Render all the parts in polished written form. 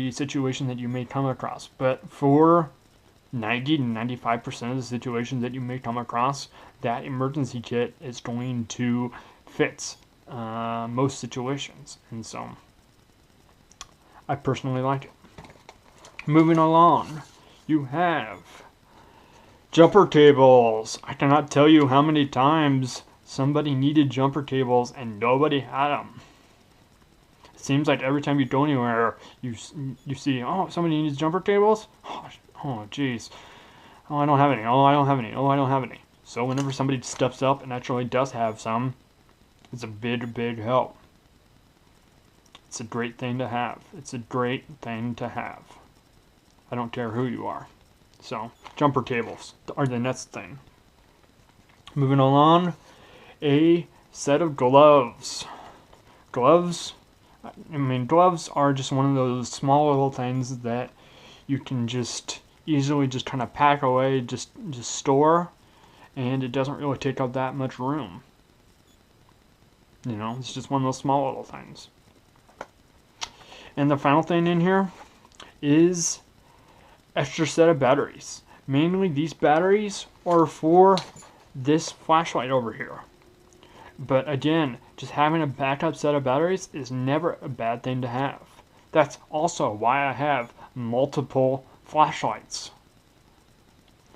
every situation that you may come across, but for 90 to 95% of the situations that you may come across, that emergency kit is going to fit most situations, and so I personally like it. Moving along, you have jumper cables. I cannot tell you how many times somebody needed jumper cables and nobody had them. It seems like every time you go anywhere, you see, oh, somebody needs jumper cables? Oh, geez. Oh, I don't have any. Oh, I don't have any. Oh, I don't have any. So whenever somebody steps up and actually does have some, it's a big, big help. It's a great thing to have. It's a great thing to have. I don't care who you are. So, jumper cables are the next thing. Moving along, a set of gloves. Gloves are just one of those small little things that you can just easily just kind of pack away, just store, and it doesn't really take up that much room. You know, it's just one of those small little things. And the final thing in here is extra set of batteries. Mainly these batteries are for this flashlight over here. But again, just having a backup set of batteries is never a bad thing to have. That's also why I have multiple flashlights,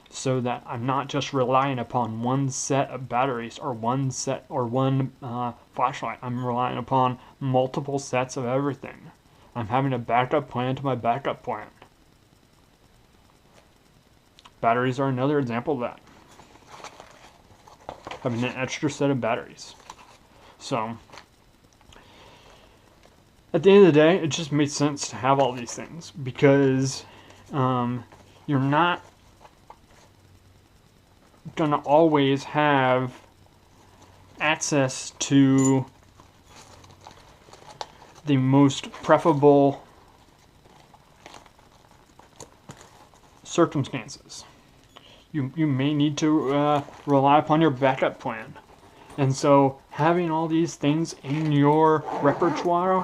so that I'm not just relying upon one set of batteries or one flashlight. I'm relying upon multiple sets of everything. I'm having a backup plan to my backup plan. Batteries are another example of that. Having an extra set of batteries. So, at the end of the day, it just makes sense to have all these things, because you're not going to always have access to the most preferable circumstances. You may need to rely upon your backup plan. And so having all these things in your repertoire,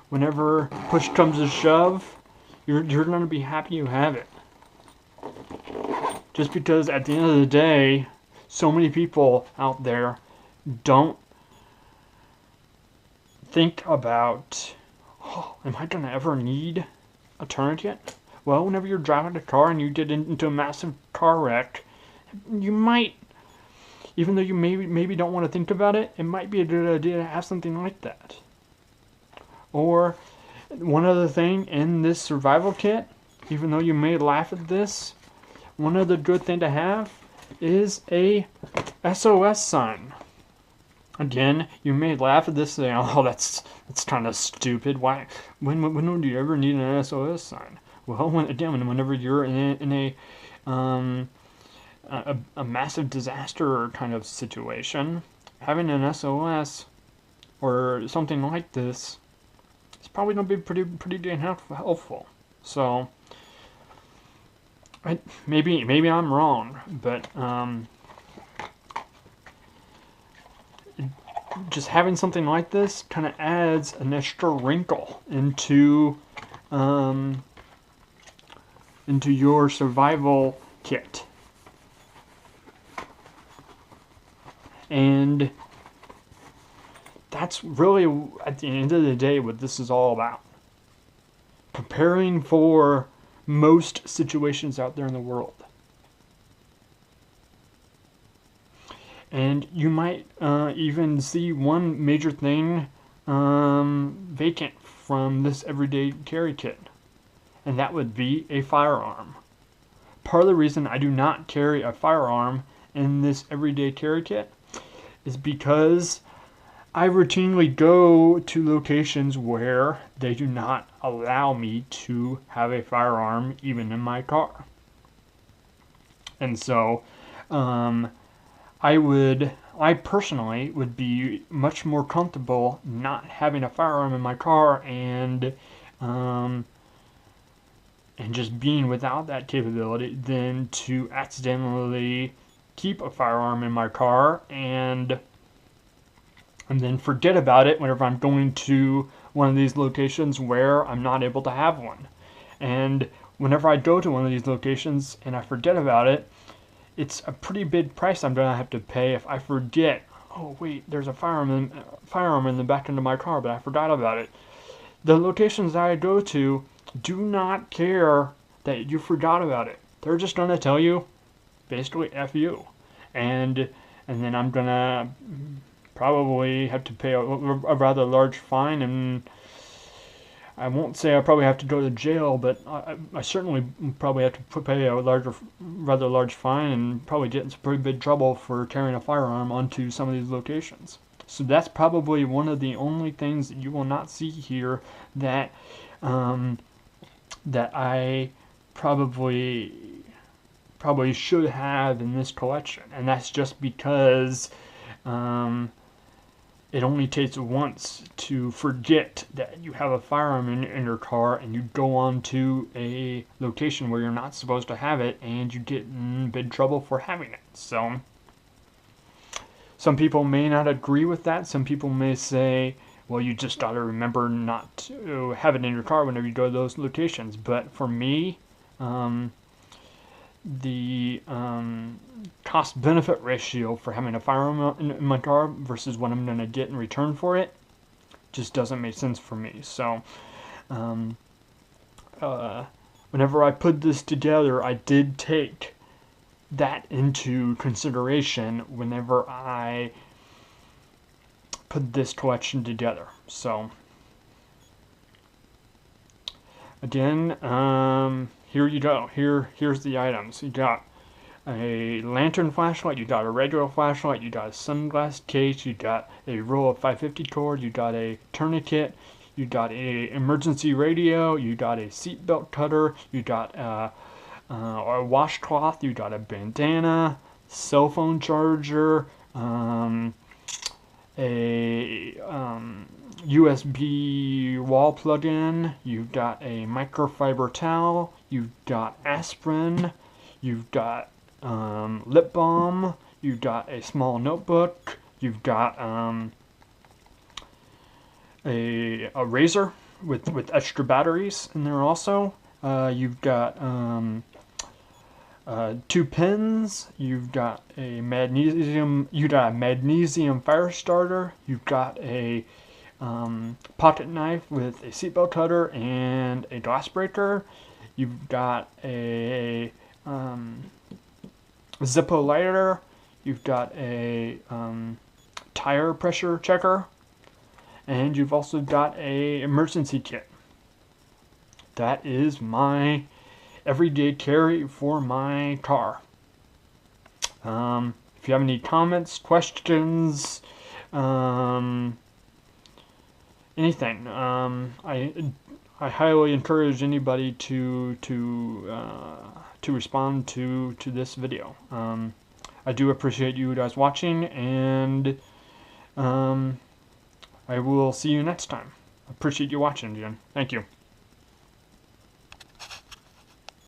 whenever push comes to shove, you're going to be happy you have it. Just because at the end of the day, so many people out there don't think about, oh, am I going to ever need a tourniquet? Well, whenever you're driving a car and you get into a massive car wreck, you might, even though you maybe don't want to think about it, it might be a good idea to have something like that. Or one other thing in this survival kit, even though you may laugh at this, one other good thing to have is a SOS sign. Again, you may laugh at this saying, oh, that's kind of stupid. Why? When do you ever need an SOS sign? Well, whenever you're in a massive disaster kind of situation, having an SOS or something like this is probably going to be pretty damn helpful. So, maybe I'm wrong, but just having something like this kind of adds an extra wrinkle into your survival kit. And that's really, at the end of the day, what this is all about. Preparing for most situations out there in the world. And you might even see one major thing vacant from this everyday carry kit. And that would be a firearm. Part of the reason I do not carry a firearm in this everyday carry kit is because I routinely go to locations where they do not allow me to have a firearm even in my car. And so I personally would be much more comfortable not having a firearm in my car and just being without that capability than to accidentally keep a firearm in my car and then forget about it whenever I'm going to one of these locations where I'm not able to have one. And whenever I go to one of these locations and I forget about it, it's a pretty big price I'm gonna have to pay if I forget. Oh wait, there's a firearm in the back end of my car, but I forgot about it. The locations that I go to do not care that you forgot about it. They're just gonna tell you, basically, F you. And then I'm gonna probably have to pay a rather large fine, and I won't say I probably have to go to jail, but I certainly probably have to pay a rather large fine, and probably get in some pretty big trouble for carrying a firearm onto some of these locations. So that's probably one of the only things that you will not see here that that I probably should have in this collection, and that's just because it only takes once to forget that you have a firearm in your car, and you go on to a location where you're not supposed to have it, and you get in big trouble for having it. So some people may not agree with that. Some people may say, well, you just got to remember not to have it in your car whenever you go to those locations. But for me, the cost-benefit ratio for having a firearm in my car versus what I'm going to get in return for it just doesn't make sense for me. So whenever I put this together, I did take that into consideration whenever I put this collection together. So again, here you go. Here's the items. You got a lantern flashlight, you got a regular flashlight, you got a sunglass case, you got a roll of 550 cord, you got a tourniquet, you got a emergency radio, you got a seatbelt cutter, you got a washcloth, you got a bandana, cell phone charger, a USB wall plug-in, you've got a microfiber towel, you've got aspirin, you've got lip balm, you've got a small notebook, you've got a razor with extra batteries in there also. You've got 2 pins. You've got a magnesium. You got a magnesium fire starter. You've got a pocket knife with a seatbelt cutter and a glass breaker. You've got a Zippo lighter. You've got a tire pressure checker, and you've also got a emergency kit. That is my everyday carry for my car. If you have any comments, questions, anything, I highly encourage anybody to respond to this video. I do appreciate you guys watching, and I will see you next time. Appreciate you watching again. Thank you.